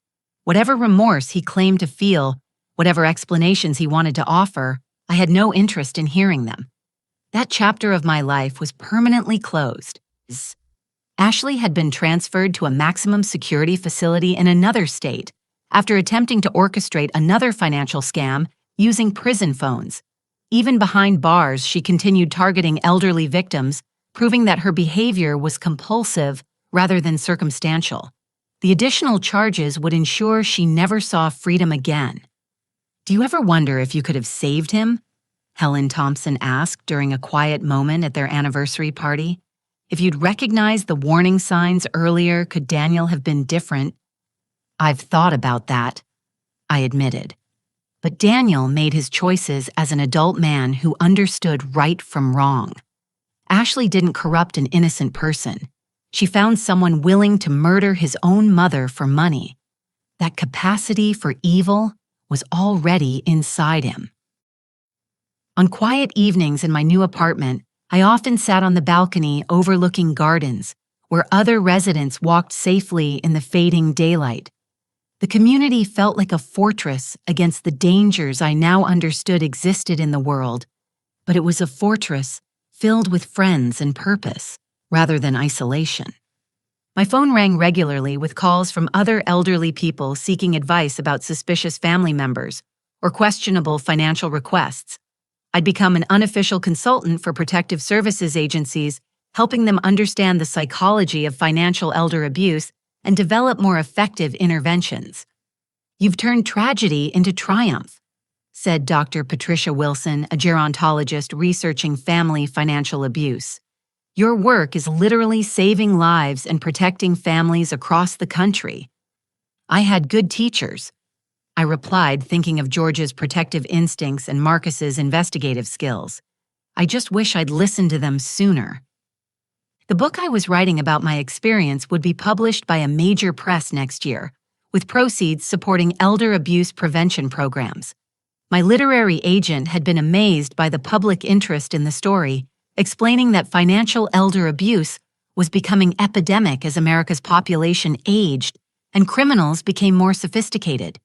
Whatever remorse he claimed to feel, whatever explanations he wanted to offer, I had no interest in hearing them. That chapter of my life was permanently closed. Ashley had been transferred to a maximum security facility in another state after attempting to orchestrate another financial scam using prison phones. Even behind bars, she continued targeting elderly victims, proving that her behavior was compulsive rather than circumstantial. The additional charges would ensure she never saw freedom again. "Do you ever wonder if you could have saved him?" Helen Thompson asked during a quiet moment at their anniversary party. "If you'd recognized the warning signs earlier, could Daniel have been different?" "I've thought about that," I admitted. But Daniel made his choices as an adult man who understood right from wrong. Ashley didn't corrupt an innocent person. She found someone willing to murder his own mother for money. That capacity for evil was already inside him. On quiet evenings in my new apartment, I often sat on the balcony overlooking gardens, where other residents walked safely in the fading daylight. The community felt like a fortress against the dangers I now understood existed in the world, but it was a fortress filled with friends and purpose, rather than isolation. My phone rang regularly with calls from other elderly people seeking advice about suspicious family members or questionable financial requests. I'd become an unofficial consultant for protective services agencies, helping them understand the psychology of financial elder abuse and develop more effective interventions. "You've turned tragedy into triumph," said Dr. Patricia Wilson, a gerontologist researching family financial abuse. Your work is literally saving lives and protecting families across the country. I had good teachers, I replied, thinking of George's protective instincts and Marcus's investigative skills. I just wish I'd listened to them sooner. The book I was writing about my experience would be published by a major press next year, with proceeds supporting elder abuse prevention programs. My literary agent had been amazed by the public interest in the story, explaining that financial elder abuse was becoming epidemic as America's population aged and criminals became more sophisticated.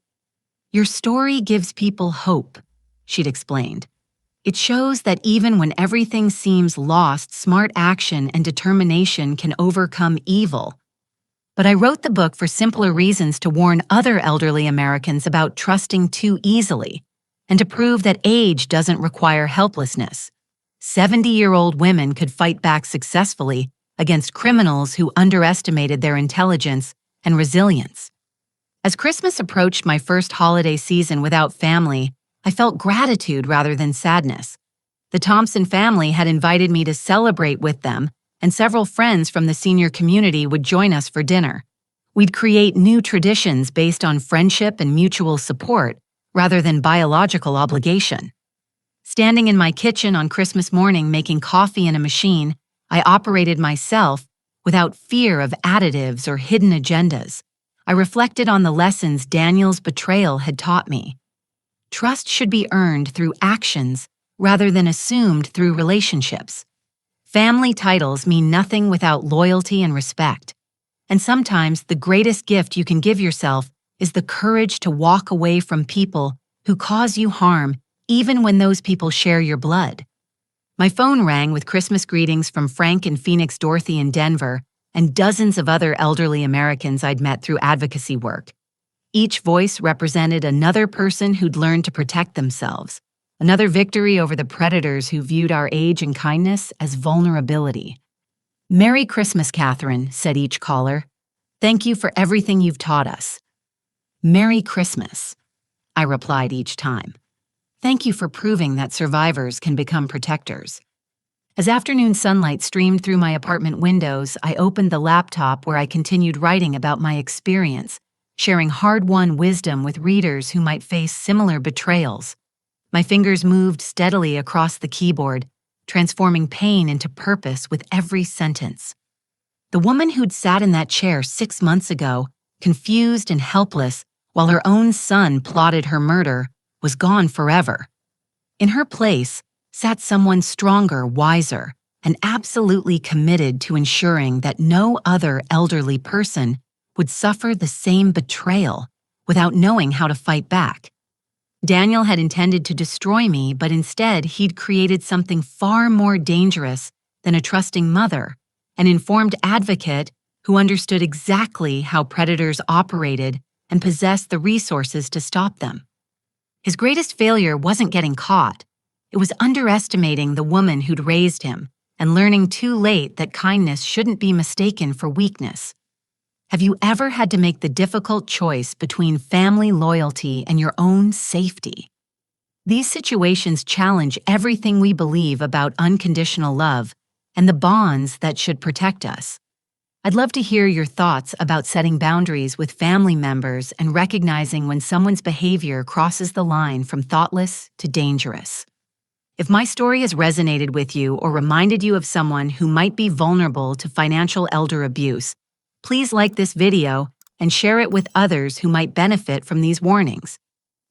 Your story gives people hope, she'd explained. It shows that even when everything seems lost, smart action and determination can overcome evil. But I wrote the book for simpler reasons, to warn other elderly Americans about trusting too easily, and to prove that age doesn't require helplessness. 70-year-old women could fight back successfully against criminals who underestimated their intelligence and resilience. As Christmas approached my first holiday season without family, I felt gratitude rather than sadness. The Thompson family had invited me to celebrate with them, and several friends from the senior community would join us for dinner. We'd create new traditions based on friendship and mutual support rather than biological obligation. Standing in my kitchen on Christmas morning making coffee in a machine I operated myself without fear of additives or hidden agendas, I reflected on the lessons Daniel's betrayal had taught me. Trust should be earned through actions rather than assumed through relationships. Family titles mean nothing without loyalty and respect. And sometimes the greatest gift you can give yourself is the courage to walk away from people who cause you harm, even when those people share your blood. My phone rang with Christmas greetings from Frank in Phoenix, Dorothy in Denver, and dozens of other elderly Americans I'd met through advocacy work. Each voice represented another person who'd learned to protect themselves, another victory over the predators who viewed our age and kindness as vulnerability. "Merry Christmas, Catherine," said each caller. "Thank you for everything you've taught us." "Merry Christmas," I replied each time. "Thank you for proving that survivors can become protectors." As afternoon sunlight streamed through my apartment windows, I opened the laptop where I continued writing about my experience, sharing hard-won wisdom with readers who might face similar betrayals. My fingers moved steadily across the keyboard, transforming pain into purpose with every sentence. The woman who'd sat in that chair 6 months ago, confused and helpless, while her own son plotted her murder, was gone forever. In her place sat someone stronger, wiser, and absolutely committed to ensuring that no other elderly person would suffer the same betrayal without knowing how to fight back. Daniel had intended to destroy me, but instead he'd created something far more dangerous than a trusting mother, an informed advocate who understood exactly how predators operated and possessed the resources to stop them. His greatest failure wasn't getting caught. It was underestimating the woman who'd raised him and learning too late that kindness shouldn't be mistaken for weakness. Have you ever had to make the difficult choice between family loyalty and your own safety? These situations challenge everything we believe about unconditional love and the bonds that should protect us. I'd love to hear your thoughts about setting boundaries with family members and recognizing when someone's behavior crosses the line from thoughtless to dangerous. If my story has resonated with you or reminded you of someone who might be vulnerable to financial elder abuse, please like this video and share it with others who might benefit from these warnings.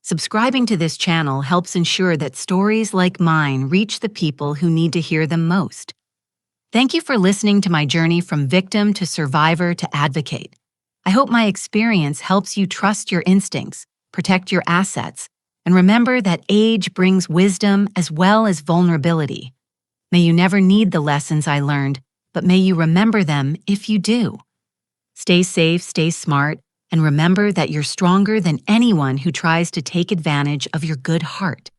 Subscribing to this channel helps ensure that stories like mine reach the people who need to hear them most. Thank you for listening to my journey from victim to survivor to advocate. I hope my experience helps you trust your instincts, protect your assets, and remember that age brings wisdom as well as vulnerability. May you never need the lessons I learned, but may you remember them if you do. Stay safe, stay smart, and remember that you're stronger than anyone who tries to take advantage of your good heart.